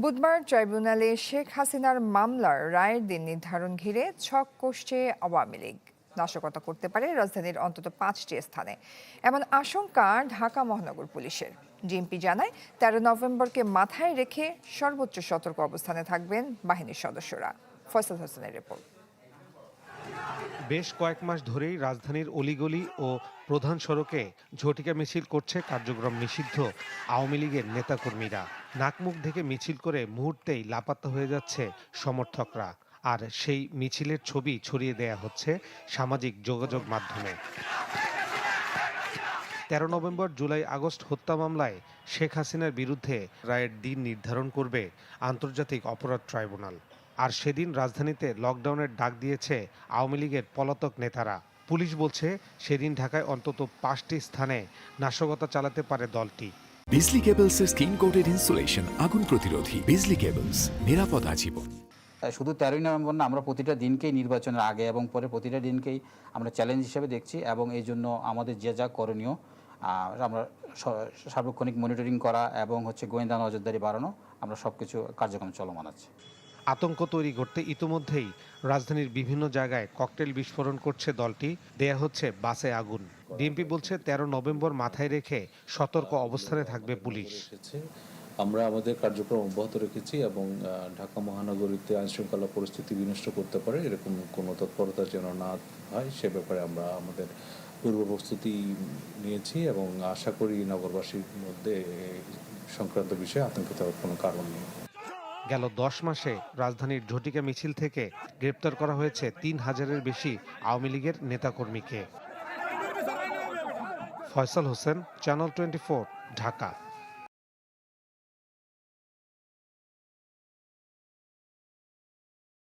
বুধবার ট্রাইব্যুনালে শেখ হাসিনার মামলার রায়ের দিন নির্ধারণ ঘিরে ছক কষছে আওয়ামী লীগ। নাশকতা করতে পারে রাজধানীর অন্তত 5টি স্থানে, এমন আশঙ্কা ঢাকা মহানগর পুলিশের। ডিএমপি জানায় 13 নভেম্বরকে মাথায় রেখে সর্বোচ্চ সতর্ক অবস্থানে থাকবেন বাহিনীর সদস্যরা। ফয়সাল হোসেনের রিপোর্ট। বেশ কয়েক মাস ধরেই রাজধানীর অলিগলি ও প্রধান সড়কে ঝটিকা মিছিল করছে কার্যক্রম নিষিদ্ধ আওয়ামী লীগের নেতাকর্মীরা। নাকমুখ ঢেকে মিছিল করে মুহূর্তেই লাপাত্তা হয়ে যাচ্ছে সমর্থকরা, আর সেই মিছিলের ছবি ছড়িয়ে দেয়া হচ্ছে সামাজিক যোগাযোগ মাধ্যমে। 13 নভেম্বর জুলাই আগস্ট হত্যা মামলায় শেখ হাসিনার বিরুদ্ধে রায়ের দিন নির্ধারণ করবে আন্তর্জাতিক অপরাধ ট্রাইব্যুনাল। আর সেদিন রাজধানীতে লকডাউনের ডাক দিয়েছে আওয়ামী লীগের পলাতক নেতারা। পুলিশ বলছে সেদিন ঢাকায় অন্তত 5টি স্থানে নাশকতা চালাতে পারে দলটি। বিজলি কেবলসের স্কিন কোটেড ইনসুলেশন আগুন প্রতিরোধী। বিজলি কেবলস, নিরাপদ আজীবন। শুধু 13 নভেম্বর না, আমরা প্রতিটা দিনকেই নির্বাচনের আগে এবং পরে প্রতিটা দিনকেই আমরা চ্যালেঞ্জ হিসেবে দেখছি, এবং এই জন্য আমাদের যা করণীয় আমরা সার্বক্ষণিক মনিটরিং করা এবং গোয়েন্দা নজরদারি বাড়ানো, আমরা সবকিছু কার্যক্রম চলমান আছে। আতঙ্ক তৈরি করতে ইতোমধ্যেই রাজধানীর বিভিন্ন জায়গায় ককটেল বিস্ফোরণ করছে দলটি, দেয়া হচ্ছে বাসে আগুন। ডিএমপি বলছে 13 নভেম্বর মাথায় রেখে সতর্ক অবস্থানে থাকবে পুলিশ। আমরা আমাদের কার্যক্রম অব্যাহত রেখেছি এবং ঢাকা মহানগরীতে আইনশৃঙ্খলা পরিস্থিতি বিনষ্ট করতে পারে এরকম কোনো তৎপরতা যেন না হয় সে ব্যাপারে আমরা আমাদের পূর্ব প্রস্তুতি নিয়েছি, এবং আশা করি নগরবাসীর মধ্যে সংক্রান্ত বিষয়ে আতঙ্কিত হওয়ার কোনো কারণ নেই। গেল 10 মাসে রাজধানীর ঝটিকা মিছিল থেকে গ্রেপ্তার করা হয়েছে 3000-এর বেশি আওয়ামী লীগের নেতাকর্মীকে। ফয়সাল হোসেন, চ্যানেল 24, ঢাকা।